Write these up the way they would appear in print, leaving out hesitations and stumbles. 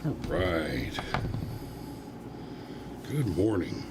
All right. Good morning.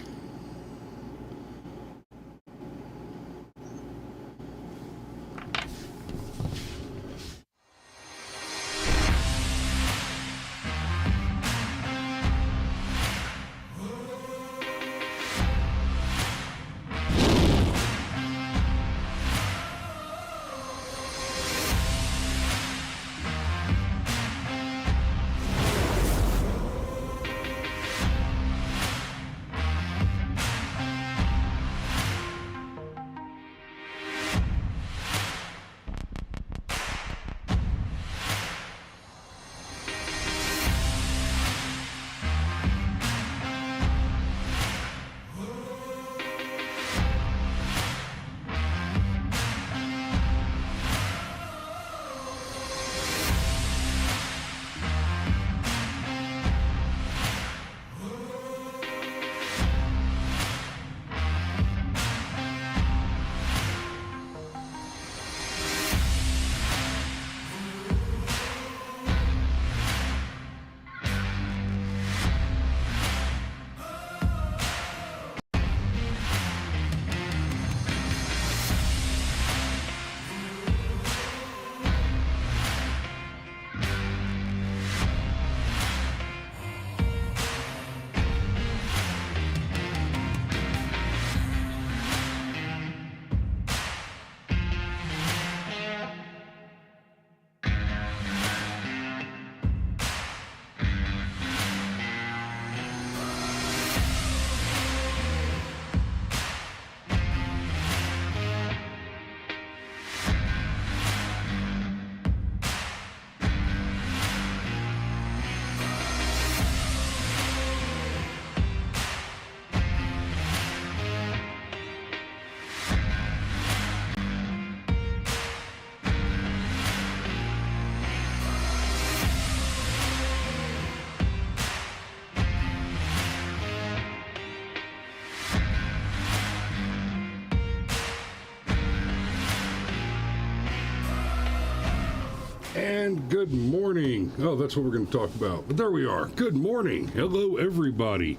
And good morning. Oh, that's what we're going to talk about. But there we are. Good morning. Hello, everybody.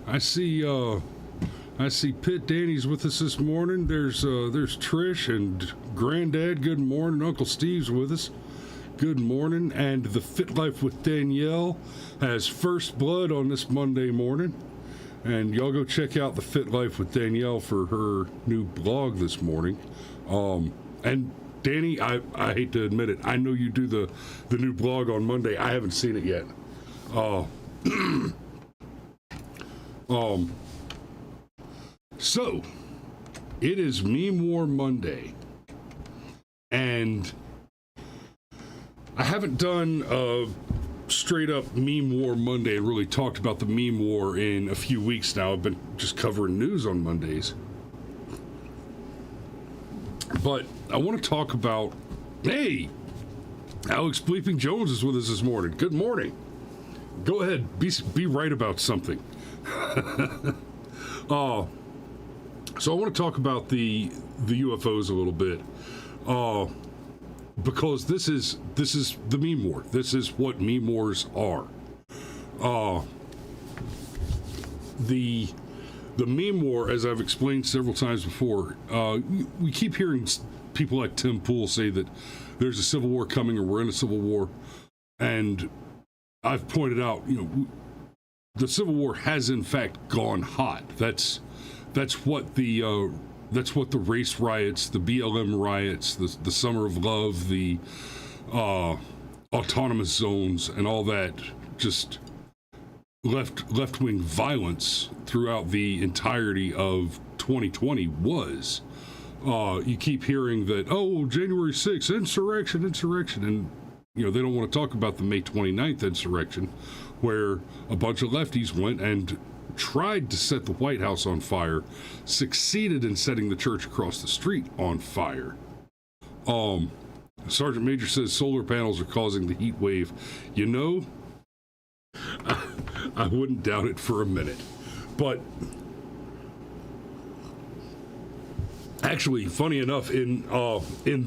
I see Pitt Danny's with us this morning. There's Trish and Granddad. Good morning. Uncle Steve's with us. Good morning. And the Fit Life with Danielle has first blood on this Monday morning. And y'all go check out the Fit Life with Danielle for her new blog this morning. And Danny, I hate to admit it, I know you do the new blog on Monday. I haven't seen it yet. So it is Meme War Monday, and I haven't done a straight up Meme War Monday and really talked about the meme war in a few weeks now. I've been just covering news on Mondays. But I want to talk about, hey, Alex Bleeping Jones is with us this morning. Good morning. Go ahead, be right about something. So I want to talk about the UFOs a little bit, because this is the meme war. This is what meme wars are. The meme war, as I've explained several times before, we keep hearing people like Tim Pool say that there's a civil war coming or we're in a civil war. And I've pointed out, the civil war has in fact gone hot. That's what the race riots, the BLM riots, the Summer of Love, the autonomous zones, and all that just left-wing violence throughout the entirety of 2020 was. You keep hearing that, January 6th, insurrection, and they don't want to talk about the May 29th insurrection, where a bunch of lefties went and tried to set the White House on fire, succeeded in setting the church across the street on fire. Sergeant Major says solar panels are causing the heat wave. I wouldn't doubt it for a minute. But actually, funny enough, in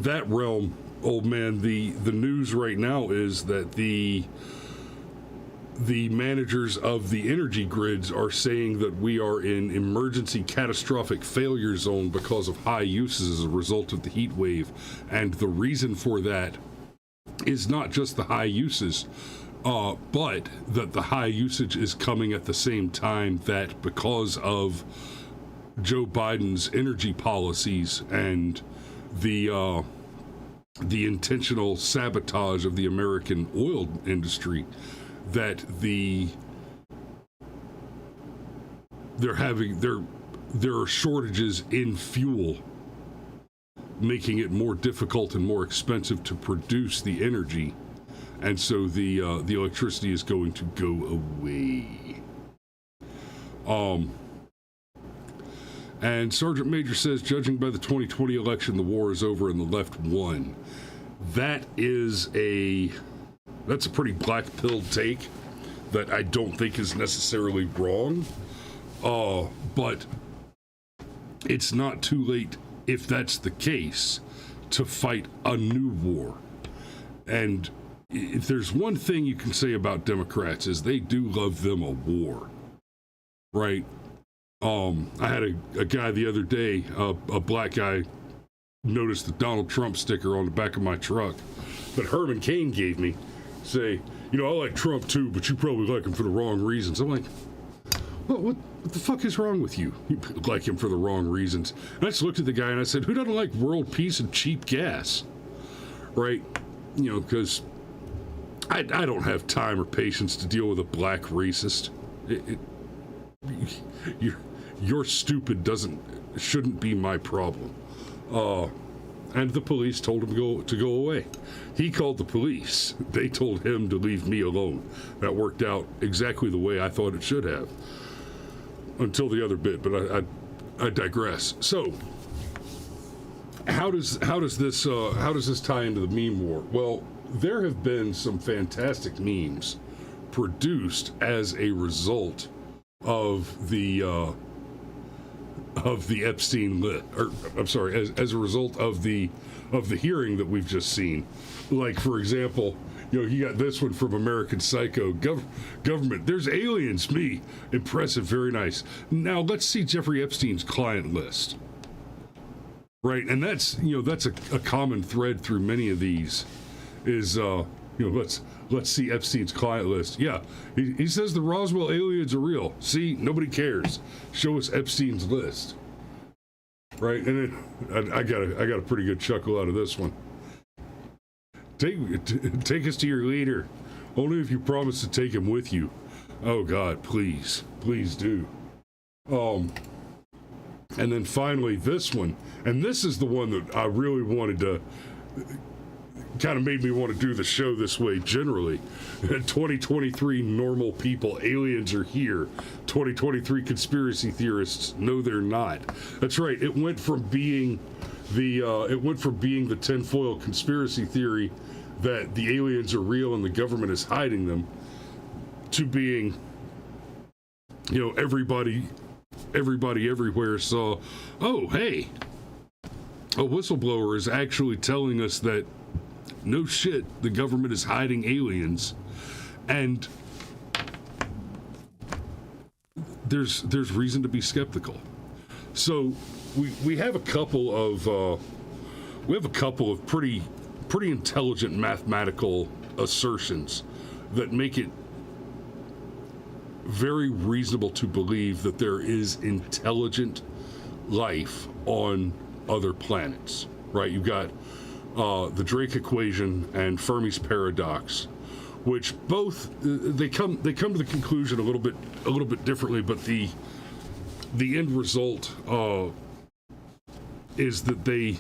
that realm, old man, the news right now is that the managers of the energy grids are saying that we are in emergency catastrophic failure zone because of high uses as a result of the heat wave. And the reason for that is not just the high uses, but that the high usage is coming at the same time that because of Joe Biden's energy policies and the intentional sabotage of the American oil industry, that there are shortages in fuel, making it more difficult and more expensive to produce the energy, and so the electricity is going to go away. And Sergeant Major says, judging by the 2020 election, the war is over and the left won. That's a pretty black-pilled take that I don't think is necessarily wrong. But it's not too late, if that's the case, to fight a new war. And if there's one thing you can say about Democrats is they do love them a war, right? I had a guy the other day, a black guy, noticed the Donald Trump sticker on the back of my truck that Herman Cain gave me, say, I like Trump too, but you probably like him for the wrong reasons. I'm like, what the fuck is wrong with you? You like him for the wrong reasons. And I just looked at the guy and I said, who doesn't like world peace and cheap gas? Right? Because I don't have time or patience to deal with a black racist. Your stupid shouldn't be my problem. And the police told him to go away. He called the police. They told him to leave me alone. That worked out exactly the way I thought it should have. Until the other bit, but I digress. So, how does this tie into the meme war? Well, there have been some fantastic memes produced as a result of the Epstein as a result of the hearing that we've just seen. Like, for example, you got this one from American Psycho. Government, there's aliens. Me, impressive, very nice. Now let's see Jeffrey Epstein's client list. Right, and that's a common thread through many of these. Is let's see Epstein's client list. Yeah, he says the Roswell aliens are real. See, nobody cares. Show us Epstein's list. Right, and I got a pretty good chuckle out of this one. Take us to your leader. Only if you promise to take him with you. Oh God, please do. And then finally this one, and this is the one that I really wanted to. Kind of made me want to do the show this way generally. 2023 normal people, aliens are here. 2023 conspiracy theorists, no they're not. That's right, it went from being the tinfoil conspiracy theory that the aliens are real and the government is hiding them, to being, everybody everywhere saw, oh hey, a whistleblower is actually telling us that no shit, the government is hiding aliens, and there's reason to be skeptical. So we have a couple of pretty intelligent mathematical assertions that make it very reasonable to believe that there is intelligent life on other planets. Right? You've got the Drake equation and Fermi's paradox, which both they come to the conclusion a little bit differently, but the end result is that they,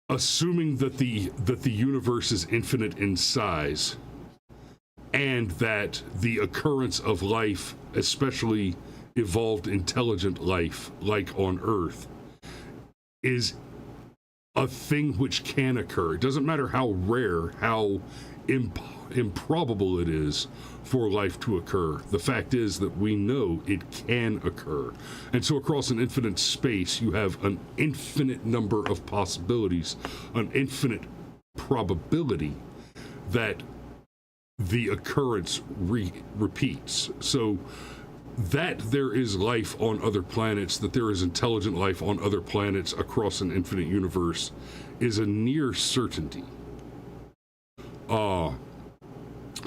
assuming that the universe is infinite in size, and that the occurrence of life, especially evolved intelligent life like on Earth, is a thing which can occur. It doesn't matter how rare, how improbable it is for life to occur. The fact is that we know it can occur. And so across an infinite space, you have an infinite number of possibilities, an infinite probability that the occurrence repeats. So that there is life on other planets, that there is intelligent life on other planets across an infinite universe, is a near certainty.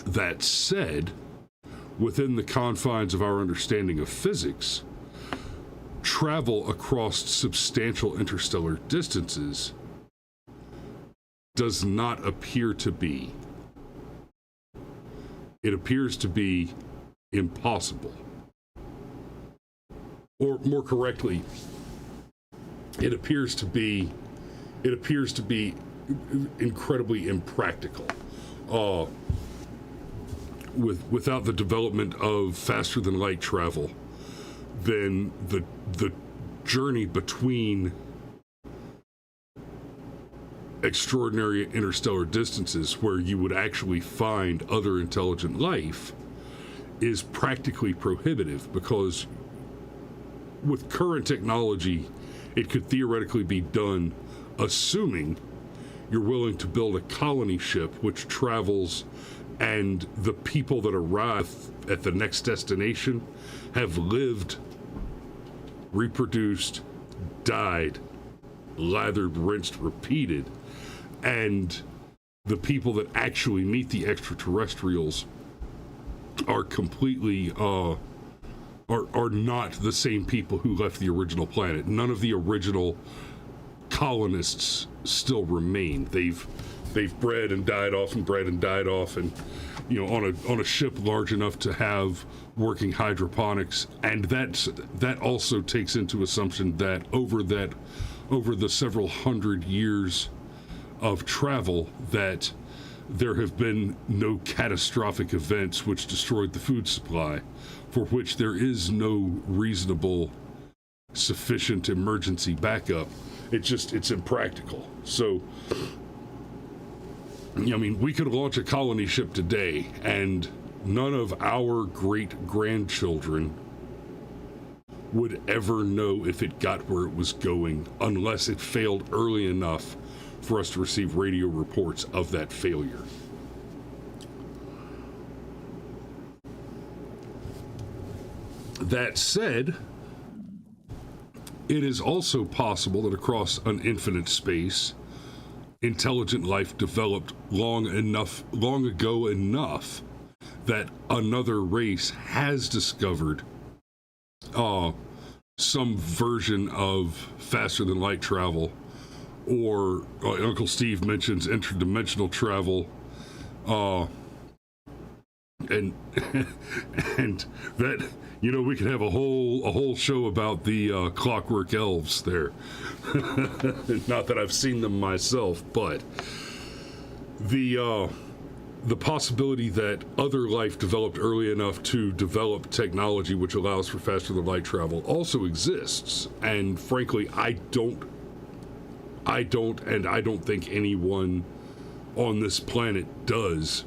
That said, within the confines of our understanding of physics, travel across substantial interstellar distances does not appear to be. It appears to be impossible. Or more correctly, it appears to be incredibly impractical. Without the development of faster than light travel, then the journey between extraordinary interstellar distances where you would actually find other intelligent life is practically prohibitive, because with current technology, it could theoretically be done, assuming you're willing to build a colony ship which travels, and the people that arrive at the next destination have lived, reproduced, died, lathered, rinsed, repeated, and the people that actually meet the extraterrestrials are completely are not the same people who left the original planet. None of the original colonists still remain. They've bred and died off, and on a ship large enough to have working hydroponics, and that also takes into assumption that over the several hundred years of travel, that there have been no catastrophic events which destroyed the food supply, for which there is no reasonable, sufficient emergency backup. It's impractical. So, we could launch a colony ship today, and none of our great-grandchildren would ever know if it got where it was going, unless it failed early enough for us to receive radio reports of that failure. That said, it is also possible that across an infinite space, intelligent life developed long ago enough that another race has discovered some version of faster than light travel, or Uncle Steve mentions interdimensional travel, and and that, we could have a whole show about the clockwork elves there. Not that I've seen them myself, but the possibility that other life developed early enough to develop technology which allows for faster than light travel also exists. And frankly, I don't think anyone on this planet does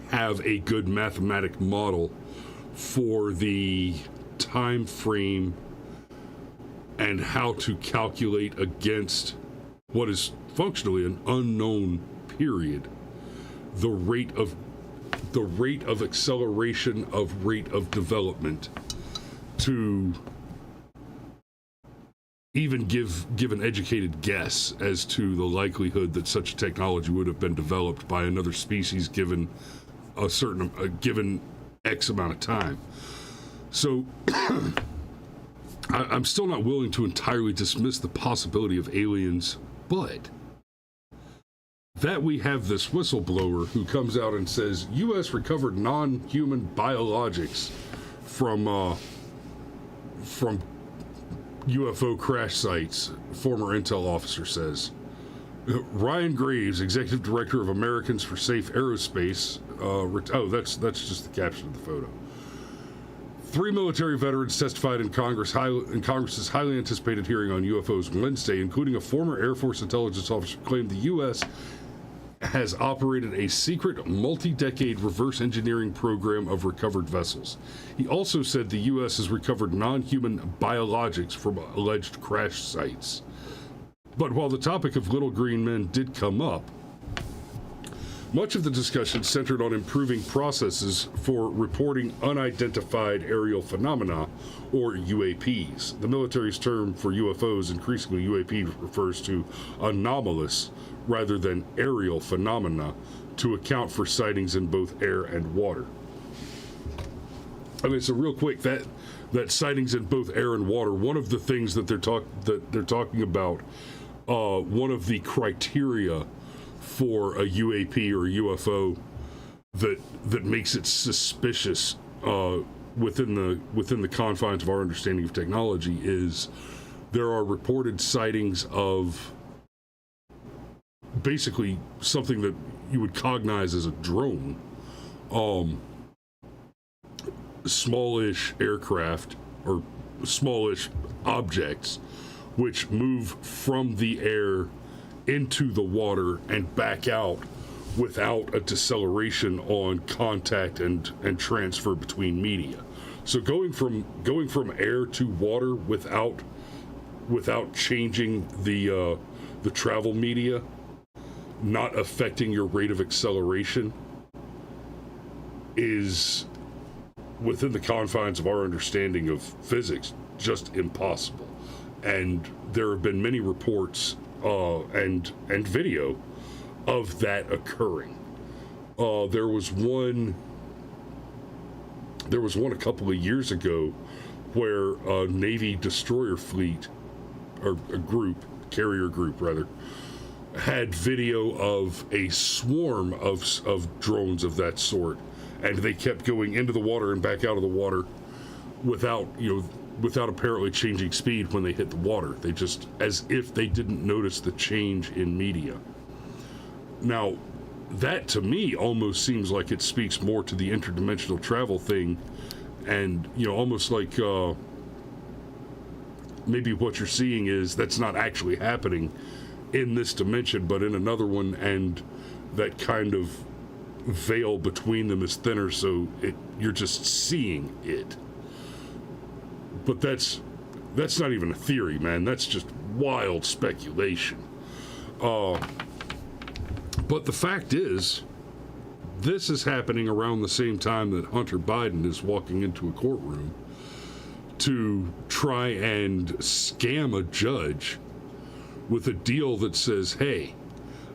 have a good mathematic model for the time frame and how to calculate against what is functionally an unknown period the rate of acceleration of rate of development to even give an educated guess as to the likelihood that such technology would have been developed by another species given a given X amount of time. So I'm still not willing to entirely dismiss the possibility of aliens, but that we have this whistleblower who comes out and says U.S. recovered non-human biologics from UFO crash sites, former intel officer says. Ryan Graves, executive director of Americans for Safe Aerospace, that's just the caption of the photo. 3 military veterans testified in Congress's highly anticipated hearing on UFOs Wednesday, including a former Air Force intelligence officer who claimed the U.S. has operated a secret multi-decade reverse engineering program of recovered vessels. He also said the U.S. has recovered non-human biologics from alleged crash sites. But while the topic of little green men did come up, Much of the discussion centered on improving processes for reporting unidentified aerial phenomena, or UAPs. The military's term for UFOs, increasingly UAP, refers to anomalous rather than aerial phenomena to account for sightings in both air and water. I mean, so real quick, that sightings in both air and water, one of the things that they're talking about, one of the criteria for a UAP or a UFO that makes it suspicious within the confines of our understanding of technology is there are reported sightings of basically something that you would cognize as a drone, smallish aircraft or smallish objects which move from the air into the water and back out without a deceleration on contact and transfer between media. So going from air to water without changing the travel media, not affecting your rate of acceleration, is within the confines of our understanding of physics just impossible. And there have been many reports and video of that occurring. There was one a couple of years ago where a Navy destroyer fleet, or carrier group rather, had video of a swarm of drones of that sort, and they kept going into the water and back out of the water without apparently changing speed when they hit the water. They just, as if they didn't notice the change in media. Now, that to me almost seems like it speaks more to the interdimensional travel thing, and almost like maybe what you're seeing is that's not actually happening in this dimension, but in another one, and that kind of veil between them is thinner, so you're just seeing it. But that's not even a theory, man. That's just wild speculation. But the fact is, this is happening around the same time that Hunter Biden is walking into a courtroom to try and scam a judge with a deal that says, hey,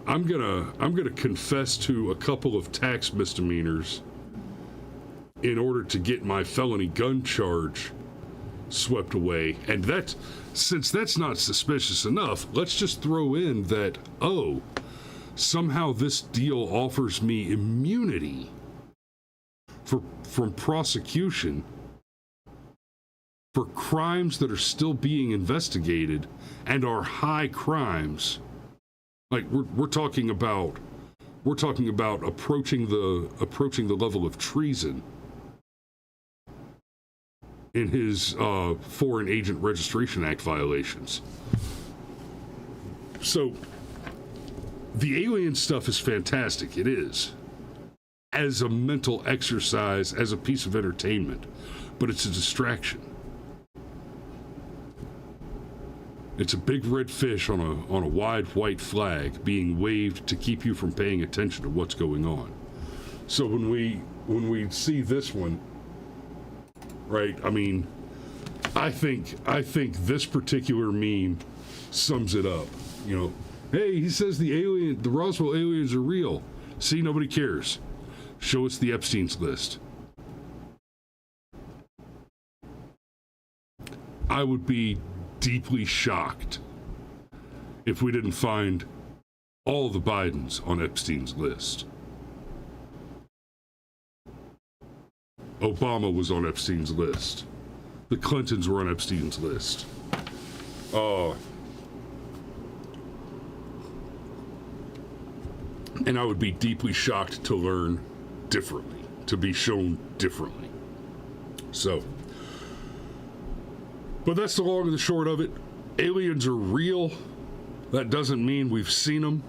I'm gonna confess to a couple of tax misdemeanors in order to get my felony gun charge swept away. And since that's not suspicious enough, let's just throw in that, somehow this deal offers me immunity from prosecution for crimes that are still being investigated and are high crimes. Like we're talking about approaching the level of treason in his Foreign Agent Registration Act violations. So the alien stuff is fantastic. It is. As a mental exercise, as a piece of entertainment, but it's a distraction. It's a big red fish on a wide white flag being waved to keep you from paying attention to what's going on. So when we see this one, right? I mean, I think this particular meme sums it up. Hey, he says the Roswell aliens are real. See, nobody cares. Show us the Epstein's list. I would be deeply shocked if we didn't find all the Bidens on Epstein's list. Obama was on Epstein's list. The Clintons were on Epstein's list. And I would be deeply shocked to learn differently, to be shown differently. So, but that's the long and the short of it. Aliens are real. That doesn't mean we've seen them.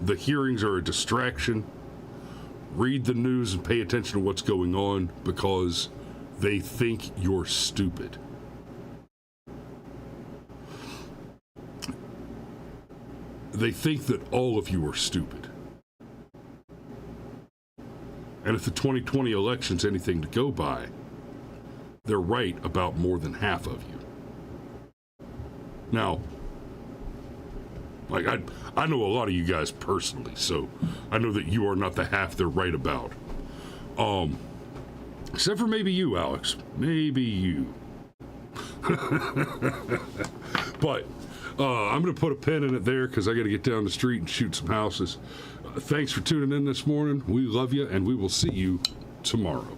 The hearings are a distraction. Read the news and pay attention to what's going on because they think you're stupid. They think that all of you are stupid. And if the 2020 election's anything to go by, they're right about more than half of you. Now, like I know a lot of you guys personally, so I know that you are not the half they're right about. Except for maybe you, Alex. Maybe you. But I'm going to put a pin in it there because I got to get down the street and shoot some houses. Thanks for tuning in this morning. We love you, and we will see you tomorrow.